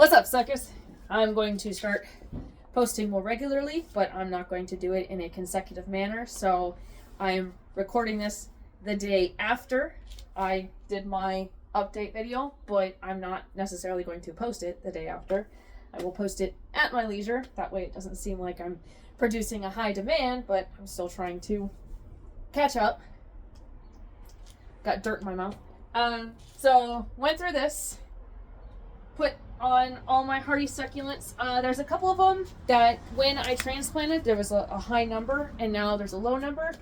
What's up, suckers? I'm going to start posting more regularly, but I'm not going to do it in a consecutive manner. So I'm recording this the day after I did my update video, but I'm not necessarily going to post it the day after. I will post it at my leisure. That way it doesn't seem like I'm producing a high demand, but I'm still trying to catch up. Got dirt in my mouth. So went through this, put on all my hardy succulents. There's a couple of them that when I transplanted, there was a high number, and now there's a low number.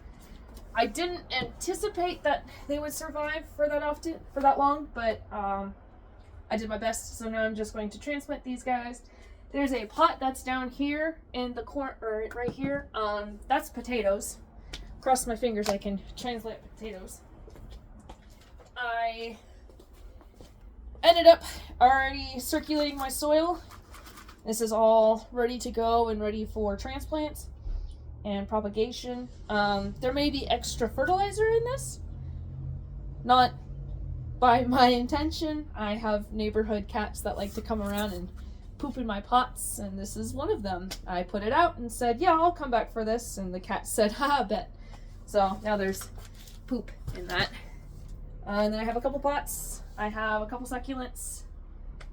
I didn't anticipate that they would survive for that long, but I did my best. So now I'm just going to transplant these guys. There's a pot that's down here in the corner, or right here. That's potatoes. Cross my fingers, I can transplant potatoes. I ended up already circulating my soil. This is all ready to go and ready for transplants and propagation. There may be extra fertilizer in this. Not by my intention. I have neighborhood cats that like to come around and poop in my pots, and this is one of them. I put it out and said, yeah, I'll come back for this, and the cat said, haha, bet. So now there's poop in that. And then I have a couple pots. I have a couple succulents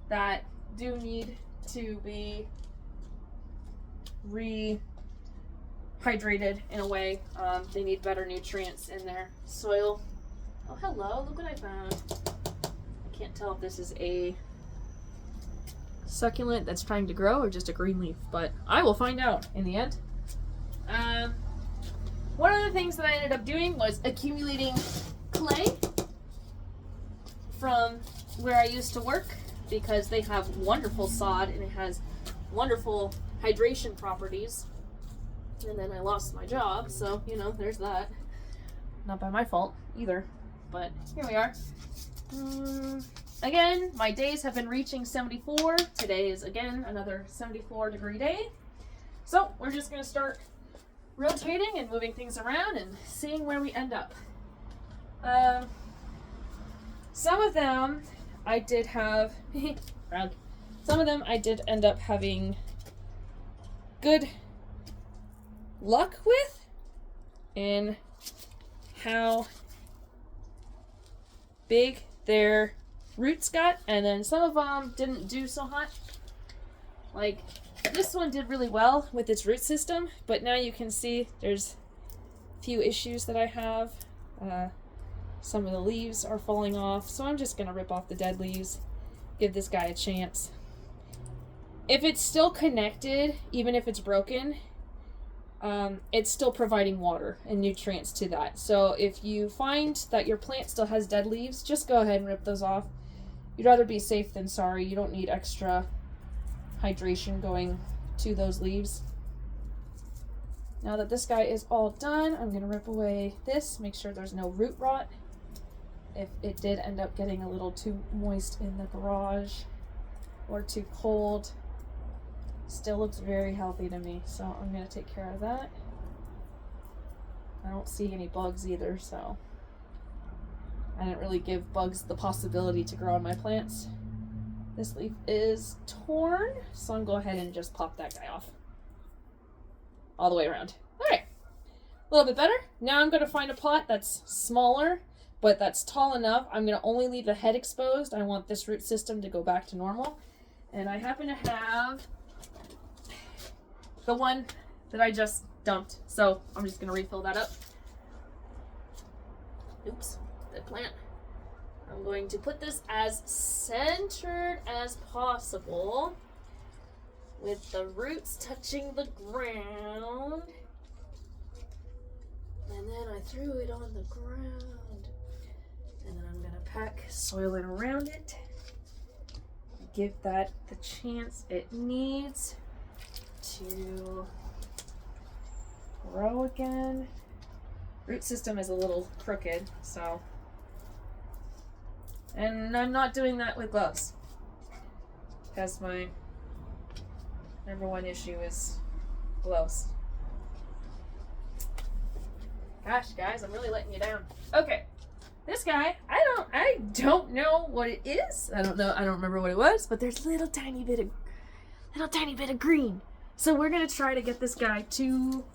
that do need to be rehydrated in a way. They need better nutrients in their soil. Oh, hello, look what I found. I can't tell if this is a succulent that's trying to grow or just a green leaf, but I will find out in the end. One of the things that I ended up doing was accumulating clay from where I used to work, because they have wonderful sod and it has wonderful hydration properties. And then I lost my job, so you know, there's that. Not by my fault either, but here we are. Again, my days have been reaching 74. Today is again another 74-degree day. So we're just going to start rotating and moving things around and seeing where we end up. Some of them I did have some of them I did end up having good luck with in how big their roots got, and then some of them didn't do so hot. Like this one did really well with its root system, but now you can see there's a few issues that I have. Some of the leaves are falling off, so I'm just gonna rip off the dead leaves, give this guy a chance. If it's still connected, even if it's broken, it's still providing water and nutrients to that. So if you find that your plant still has dead leaves, just go ahead and rip those off. You'd rather be safe than sorry. You don't need extra hydration going to those leaves. Now that this guy is all done, I'm gonna rip away this, make sure there's no root rot. If it did end up getting a little too moist in the garage or too cold, still looks very healthy to me, so I'm going to take care of that. I don't see any bugs either, so I didn't really give bugs the possibility to grow on my plants. This leaf is torn, so I'm going to go ahead and just pop that guy off all the way around. Alright, a little bit better. Now I'm going to find a pot that's smaller, but that's tall enough. I'm going to only leave the head exposed. I want this root system to go back to normal. And I happen to have the one that I just dumped. So I'm just going to refill that up. Oops, dead plant. I'm going to put this as centered as possible with the roots touching the ground. And then I threw it on the ground. And then I'm going to pack soil in around it. Give that the chance it needs to grow again. Root system is a little crooked, so. And I'm not doing that with gloves, because my number one issue is gloves. Gosh, guys, I'm really letting you down. Okay. This guy, I don't know what it is. I don't remember what it was, but there's a little tiny bit of green. So we're gonna try to get this guy to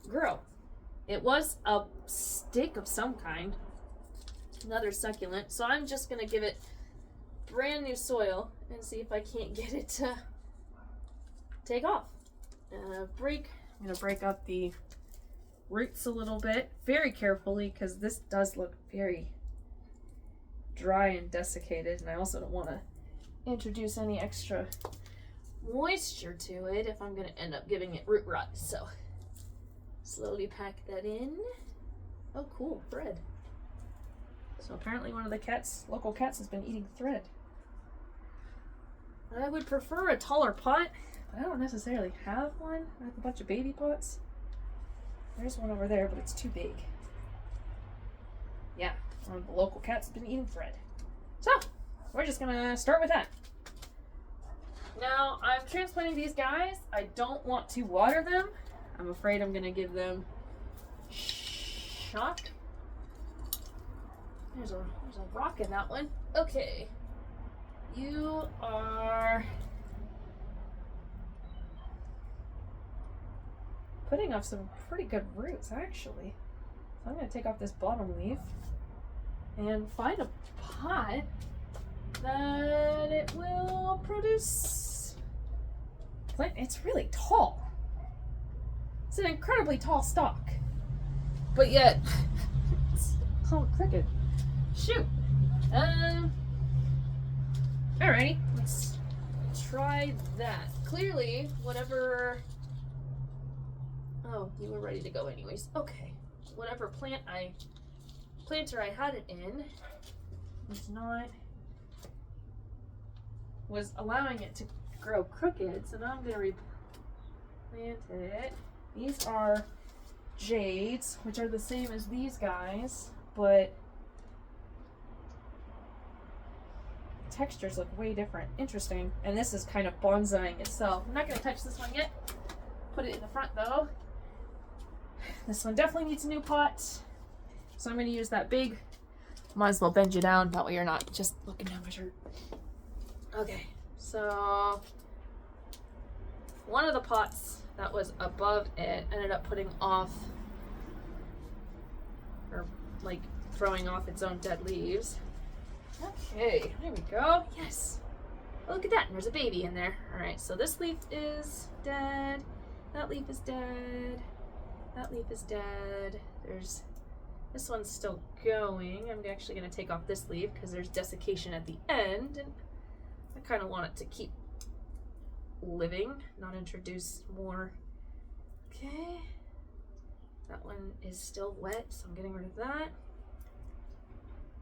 grow. It was a stick of some kind, another succulent. So I'm just gonna give it brand new soil and see if I can't get it to take off. I'm gonna break up the roots a little bit, very carefully, because this does look very dry and desiccated, and I also don't want to introduce any extra moisture to it if I'm going to end up giving it root rot. So slowly pack that in. Oh cool, thread. So apparently one of the local cats has been eating thread. I would prefer a taller pot, but I don't necessarily have one. I have a bunch of baby pots. There's one over there, but it's too big. Yeah, one of the local cats has been eating thread. So, we're just gonna start with that. Now, I'm transplanting these guys. I don't want to water them. I'm afraid I'm gonna give them shock. There's a rock in that one. Okay. You are putting off some pretty good roots, actually. So I'm going to take off this bottom leaf and find a pot that it will produce plant. It's really tall. It's an incredibly tall stalk, but yet it's so crooked. Shoot. Alrighty, let's try that. Clearly, whatever. Oh, you were ready to go anyways. Okay. Whatever planter I had it in was allowing it to grow crooked, so now I'm gonna replant it. These are jades, which are the same as these guys, but textures look way different. Interesting. And this is kind of bonsaiing itself. I'm not gonna touch this one yet. Put it in the front though. This one definitely needs a new pot. So I'm going to use that big. Might as well bend you down. That way you're not just looking down my shirt. Okay. So one of the pots that was above it ended up putting off, or like throwing off its own dead leaves. Okay. There we go. Yes. Oh, look at that. And there's a baby in there. All right. So this leaf is dead. That leaf is dead. That leaf is dead. This one's still going. I'm actually going to take off this leaf because there's desiccation at the end, and I kind of want it to keep living, not introduce more. Okay. That one is still wet, so I'm getting rid of that.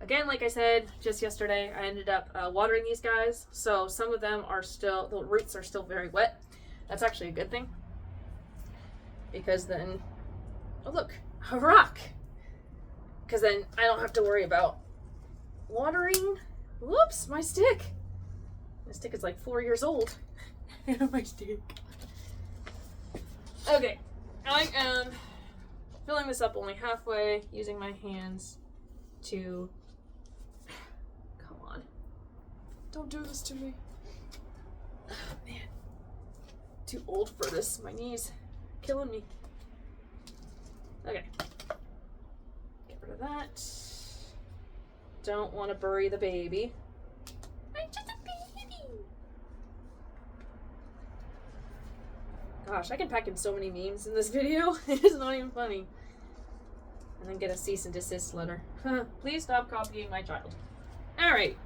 Again, like I said just yesterday, I ended up watering these guys, so some of them are still, the roots are still very wet. That's actually a good thing, because then, oh look, a rock. Because then I don't have to worry about watering. Whoops, my stick. My stick is like 4 years old. My stick. Okay, I am filling this up only halfway, using my hands to, come on. Don't do this to me. Oh, man. Too old for this. My knees killing me. Okay. Get rid of that. Don't want to bury the baby. I'm just a baby. Gosh, I can pack in so many memes in this video. It's not even funny. And then get a cease and desist letter. Please stop copying my child. Alright.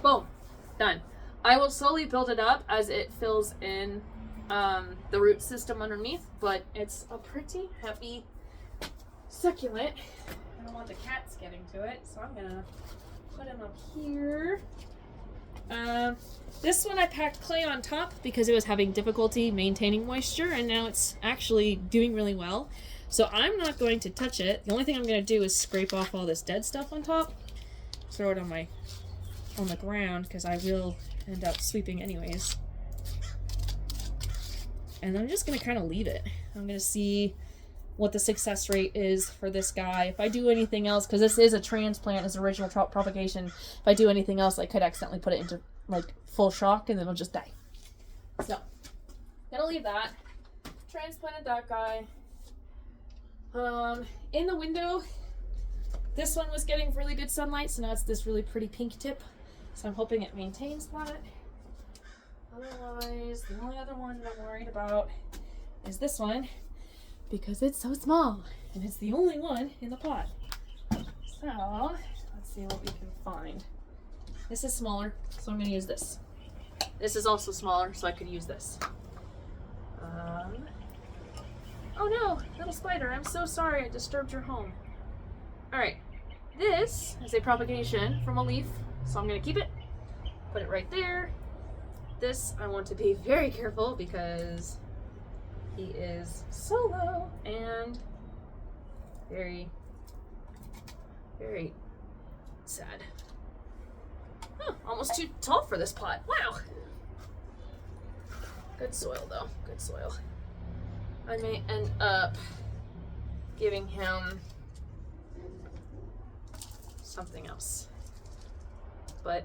Boom. Done. I will slowly build it up as it fills in the root system underneath, but it's a pretty heavy succulent. I don't want the cats getting to it, so I'm gonna put him up here. This one I packed clay on top because it was having difficulty maintaining moisture, and now it's actually doing really well. So I'm not going to touch it. The only thing I'm going to do is scrape off all this dead stuff on top, throw it on the ground, because I will end up sweeping anyways. And I'm just going to kind of leave it. I'm going to see what the success rate is for this guy. If I do anything else, because this is a transplant, as original propagation, if I do anything else, I could accidentally put it into like full shock and then it'll just die. So, gonna leave that. Transplanted that guy. In the window, this one was getting really good sunlight, so now it's this really pretty pink tip. So I'm hoping it maintains that. Otherwise, the only other one that I'm worried about is this one, because it's so small and it's the only one in the pot. So let's see what we can find. This is smaller, so I'm going to use this. This is also smaller, so I could use this. Oh no, little spider, I'm so sorry I disturbed your home. Alright, this is a propagation from a leaf, so I'm going to keep it, put it right there. This I want to be very careful because he is solo and very, very sad. Oh, almost too tall for this pot. Wow. Good soil though, good soil. I may end up giving him something else. But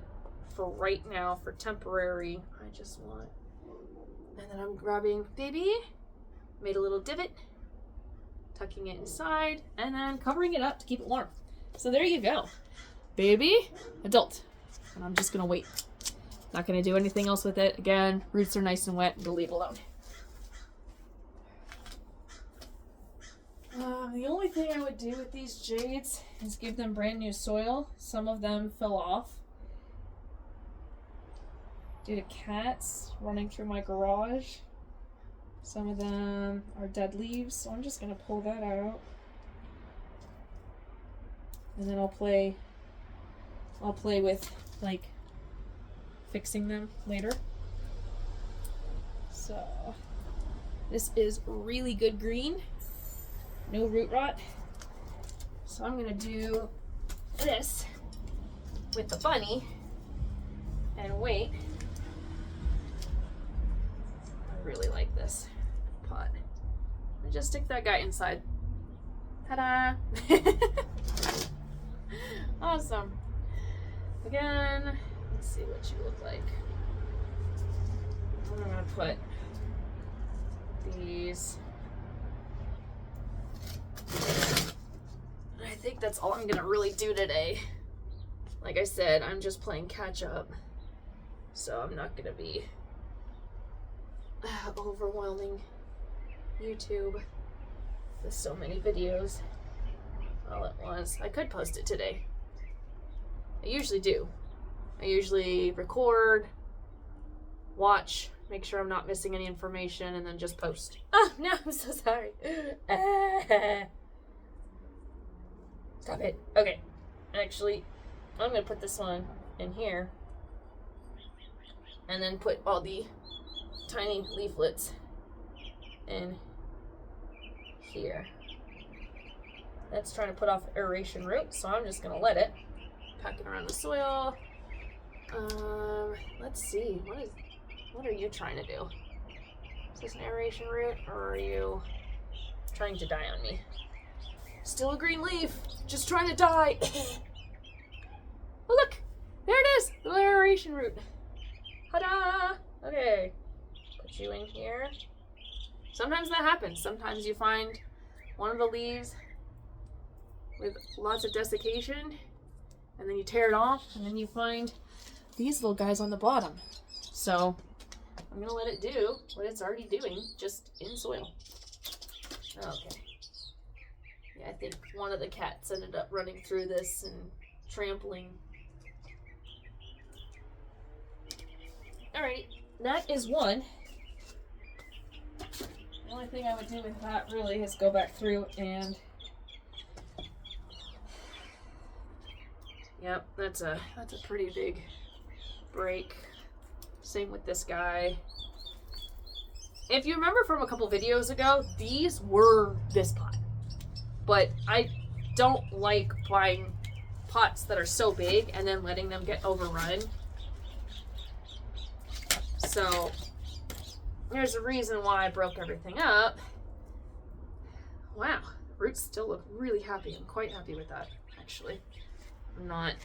for right now, for temporary, I just want, and then I'm grabbing baby, made a little divot, tucking it inside, and then covering it up to keep it warm. So there you go. Baby, adult. And I'm just gonna wait. Not gonna do anything else with it. Again, roots are nice and wet, and to leave alone. The only thing I would do with these jades is give them brand new soil. Some of them fell off due to cats running through my garage. Some of them are dead leaves, so I'm just gonna pull that out. And then I'll play with like fixing them later. So this is really good green. No root rot. So I'm gonna do this with the bunny and wait. I really like this pot. And just stick that guy inside. Ta-da! Awesome. Again, let's see what you look like. I'm gonna put these. I think that's all I'm gonna really do today. Like I said, I'm just playing catch up, so I'm not gonna be overwhelming YouTube with so many videos all at once. I could post it today. I usually do. I usually record, watch, make sure I'm not missing any information, and then just post. Oh no, I'm so sorry. Stop it. Okay. Actually, I'm gonna put this one in here and then put all the tiny leaflets in here. That's trying to put off aeration root, so I'm just gonna let it. Pack it around the soil. Let's see. What are you trying to do? Is this an aeration root, or are you trying to die on me? Still a green leaf, just trying to die. Oh look, there it is, the aeration root. Ta-da! Okay, put you in here. Sometimes that happens. Sometimes you find one of the leaves with lots of desiccation, and then you tear it off, and then you find these little guys on the bottom. So I'm gonna let it do what it's already doing, just in soil. Okay. Yeah, I think one of the cats ended up running through this and trampling. Alright, that is one. The only thing I would do with that really is go back through and... Yep, that's a pretty big break. Same with this guy. If you remember from a couple videos ago, these were this pot. But I don't like buying pots that are so big and then letting them get overrun. So there's a reason why I broke everything up. Wow, the roots still look really happy. I'm quite happy with that, actually. I'm not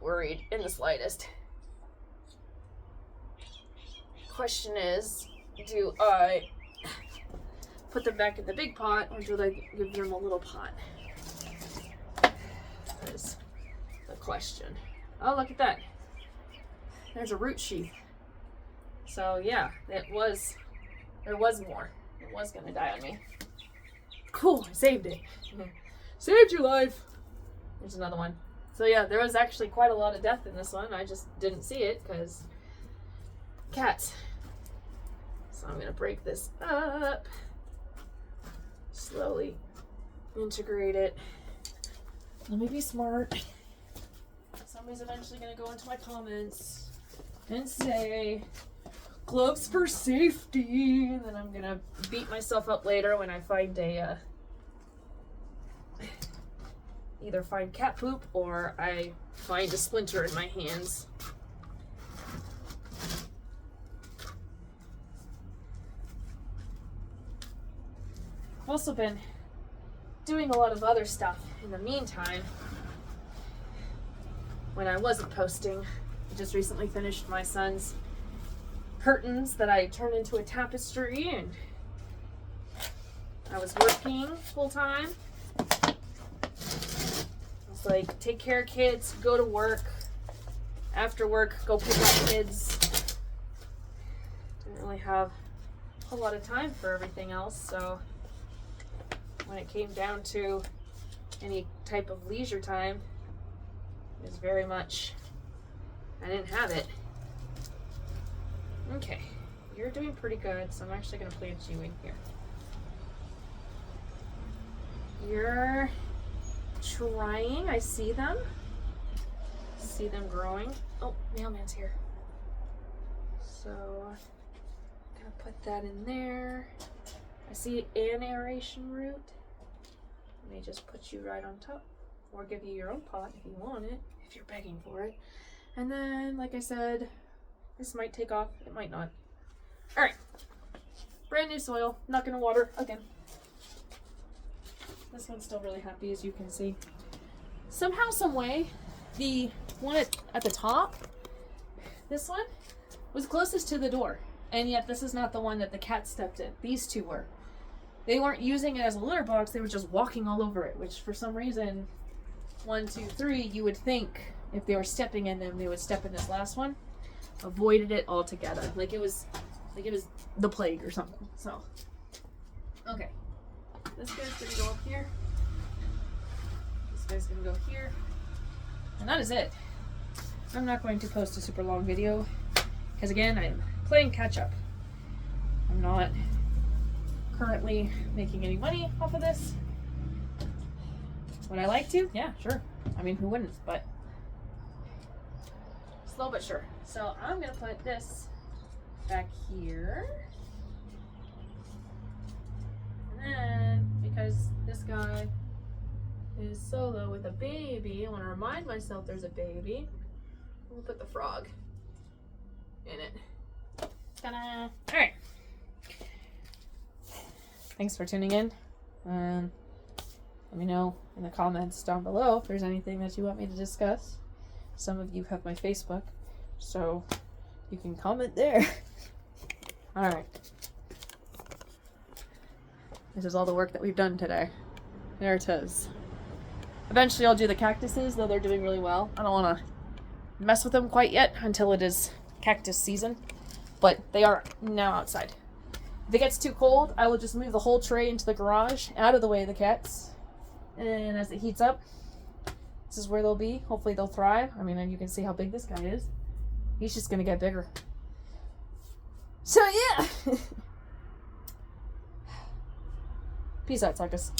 worried in the slightest. Question is, do I put them back in the big pot, or do I give them a little pot? That is the question. Oh, look at that. There's a root sheath. So yeah, there was more. It was gonna die on me. Cool, I saved it. Saved your life. There's another one. So yeah, there was actually quite a lot of death in this one. I just didn't see it because cats. So I'm gonna break this up. Slowly integrate it. Let me be smart. Somebody's eventually gonna go into my comments and say, gloves for safety. And then I'm gonna beat myself up later when I find either find cat poop or I find a splinter in my hands. I've also been doing a lot of other stuff in the meantime when I wasn't posting. I just recently finished my son's curtains that I turned into a tapestry, and I was working full time. It's like take care of kids, go to work, after work go pick up kids. Didn't really have a lot of time for everything else, so when it came down to any type of leisure time, it was very much I didn't have it. Okay, you're doing pretty good, so I'm actually going to plant you in here. You're trying. I see them. See them growing. Oh, mailman's here. So, I'm going to put that in there. I see an aeration root. Let me just put you right on top. Or give you your own pot if you want it, if you're begging for it. And then, like I said, this might take off, it might not. Alright, brand new soil, not gonna water again. This one's still really happy, as you can see. Somehow, some way, the one at the top, this one, was closest to the door. And yet this is not the one that the cat stepped in. These two were. They weren't using it as a litter box, they were just walking all over it, which for some reason, 1, 2, 3, you would think if they were stepping in them, they would step in this last one. Avoided it altogether. Like it was the plague or something. So, okay. This guy's gonna go up here. This guy's gonna go here. And that is it. I'm not going to post a super long video because again, I'm playing catch up. I'm not currently making any money off of this. Would I like to? Yeah, sure. I mean, who wouldn't? But slow but sure. So I'm gonna put this back here. And then, because this guy is solo with a baby, I want to remind myself there's a baby. We'll put the frog in it. Ta-da! Alright. Thanks for tuning in. Let me know in the comments down below if there's anything that you want me to discuss. Some of you have my Facebook, so you can comment there. Alright. This is all the work that we've done today. There it is. Eventually I'll do the cactuses, though they're doing really well. I don't want to mess with them quite yet until it is cactus season, but they are now outside. If it gets too cold, I will just move the whole tray into the garage, out of the way of the cats. And as it heats up, this is where they'll be. Hopefully they'll thrive. I mean, you can see how big this guy is. He's just going to get bigger. So yeah. Peace out, suckers.